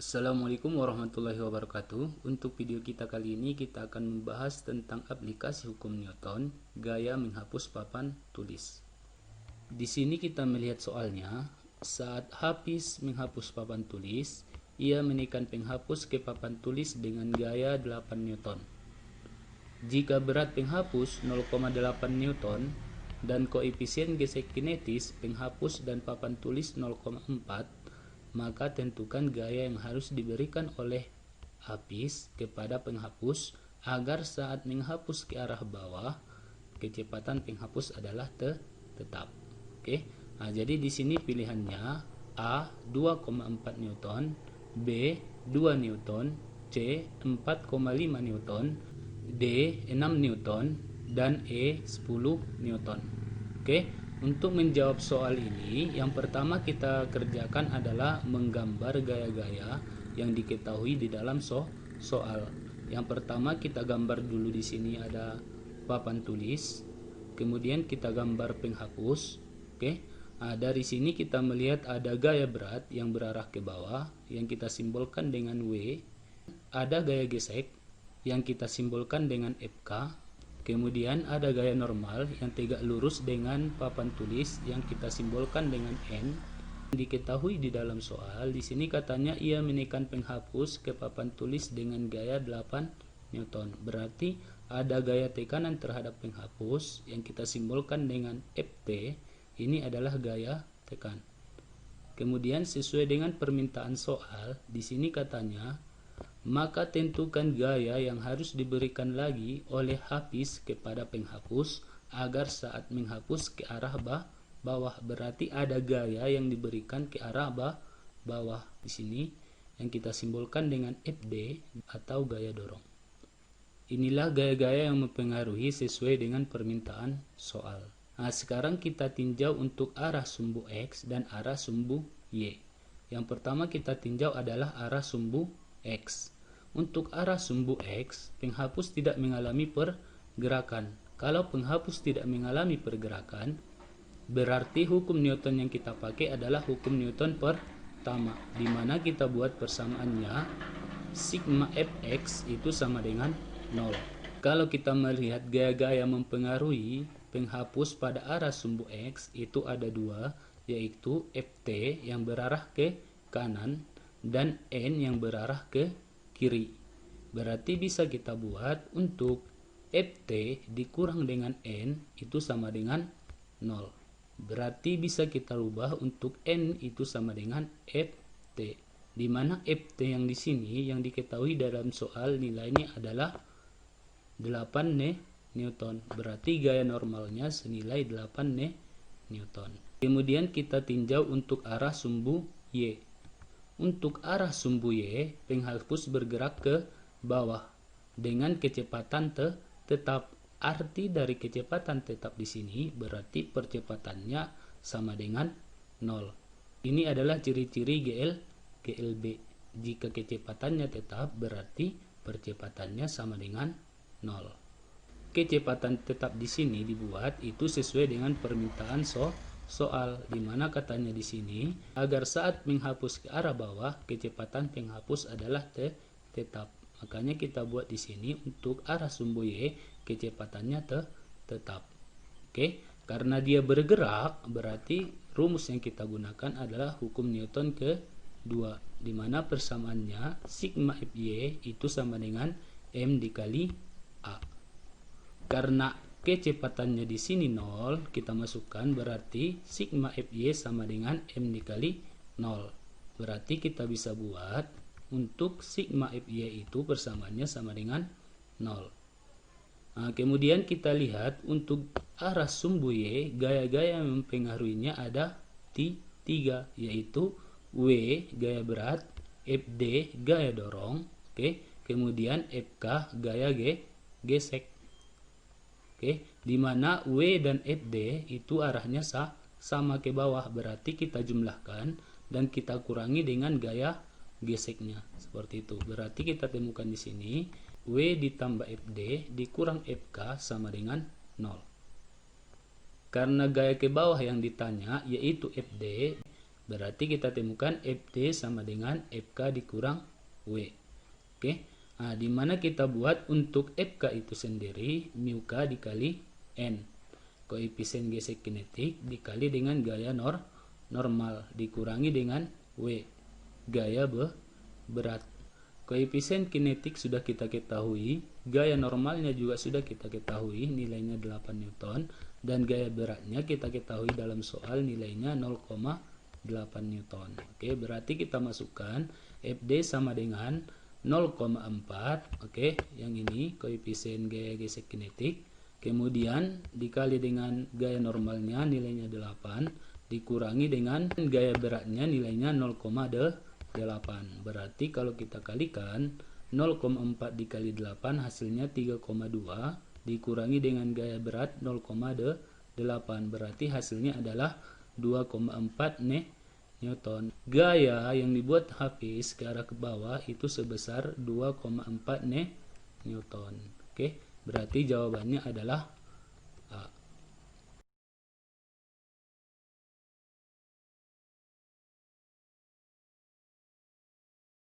Assalamualaikum warahmatullahi wabarakatuh. Untuk video kita kali ini kita akan membahas tentang aplikasi hukum Newton, gaya menghapus papan tulis. Di sini kita melihat soalnya. Saat Hafiz menghapus papan tulis, ia menekan penghapus ke papan tulis dengan gaya 8 Newton. Jika berat penghapus 0,8 Newton dan koefisien gesek kinetis penghapus dan papan tulis 0,4, maka tentukan gaya yang harus diberikan oleh Hafiz kepada penghapus agar saat menghapus ke arah bawah, kecepatan penghapus adalah tetap. Oke. Nah, jadi di sini pilihannya A 2,4 Newton, B 2 Newton, C 4,5 Newton, D 6 Newton, dan E 10 Newton. Oke. Untuk menjawab soal ini, yang pertama kita kerjakan adalah menggambar gaya-gaya yang diketahui di dalam soal. Yang pertama kita gambar dulu, di sini ada papan tulis, kemudian kita gambar penghapus. Oke. Nah, dari sini kita melihat ada gaya berat yang berarah ke bawah yang kita simbolkan dengan W, ada gaya gesek yang kita simbolkan dengan FK. Kemudian ada gaya normal yang tegak lurus dengan papan tulis yang kita simbolkan dengan N. Diketahui di dalam soal, di sini katanya ia menekan penghapus ke papan tulis dengan gaya 8 Newton. Berarti ada gaya tekanan terhadap penghapus yang kita simbolkan dengan Ft. Ini adalah gaya tekan. Kemudian sesuai dengan permintaan soal, di sini katanya maka tentukan gaya yang harus diberikan lagi oleh Hafiz kepada penghapus agar saat menghapus ke arah bawah. Berarti ada gaya yang diberikan ke arah bawah di sini yang kita simbolkan dengan Fd atau gaya dorong. Inilah gaya-gaya yang mempengaruhi sesuai dengan permintaan soal. Nah, sekarang kita tinjau untuk arah sumbu X dan arah sumbu Y. Yang pertama kita tinjau adalah arah sumbu X. Untuk arah sumbu X, penghapus tidak mengalami pergerakan. Kalau penghapus tidak mengalami pergerakan, berarti hukum Newton yang kita pakai adalah hukum Newton pertama, di mana kita buat persamaannya sigma Fx itu sama dengan 0. Kalau kita melihat gaya-gaya mempengaruhi penghapus pada arah sumbu X, itu ada dua, yaitu Ft yang berarah ke kanan dan N yang berarah ke kiri. Berarti bisa kita buat untuk Ft dikurang dengan N itu sama dengan 0. Berarti bisa kita rubah untuk N itu sama dengan Ft, di mana Ft yang di sini yang diketahui dalam soal nilainya adalah 8 Newton. Berarti gaya normalnya senilai 8 Newton. Kemudian kita tinjau untuk arah sumbu Y. Untuk arah sumbu Y, penghapus bergerak ke bawah dengan kecepatan tetap. Arti dari kecepatan tetap di sini berarti percepatannya sama dengan 0. Ini adalah ciri-ciri GLB. Jika kecepatannya tetap, berarti percepatannya sama dengan 0. Kecepatan tetap di sini dibuat itu sesuai dengan permintaan soal, di mana katanya di sini agar saat menghapus ke arah bawah kecepatan penghapus adalah tetap. Makanya kita buat di sini untuk arah sumbu Y kecepatannya tetap. Oke, karena dia bergerak berarti rumus yang kita gunakan adalah hukum Newton kedua, di mana persamaannya sigma Fy itu sama dengan M dikali A. Karena kecepatannya di sini 0, kita masukkan berarti sigma Fy sama dengan M dikali 0. Berarti kita bisa buat untuk sigma Fy itu persamaannya sama dengan 0. Nah, kemudian kita lihat untuk arah sumbu Y, gaya-gaya yang mempengaruhinya ada 3, yaitu W gaya berat, Fd gaya dorong, kemudian Fk gaya gesek. Di mana W dan Fd itu arahnya sama ke bawah, berarti kita jumlahkan dan kita kurangi dengan gaya geseknya seperti itu. Berarti kita temukan di sini W ditambah Fd dikurang Fk sama dengan 0. Karena gaya ke bawah yang ditanya yaitu Fd, Berarti kita temukan FD sama dengan FK dikurang W. Oke. Nah, di mana kita buat untuk FK itu sendiri mu K dikali N. Koefisien gesek kinetik dikali dengan gaya normal dikurangi dengan W, gaya berat. Koefisien kinetik sudah kita ketahui, gaya normalnya juga sudah kita ketahui, nilainya 8 Newton, dan gaya beratnya kita ketahui dalam soal nilainya 0,8 Newton. Oke, berarti kita masukkan FD sama dengan 0,4. Oke, yang ini koefisien gaya gesek kinetik. Kemudian dikali dengan gaya normalnya nilainya 8, dikurangi dengan gaya beratnya nilainya 0,8. Berarti kalau kita kalikan 0,4 dikali 8 hasilnya 3,2, dikurangi dengan gaya berat 0,8. Berarti hasilnya adalah 2,4 Newton. Gaya yang dibuat Hafiz ke arah ke bawah itu sebesar 2,4 Newton. Oke. Berarti jawabannya adalah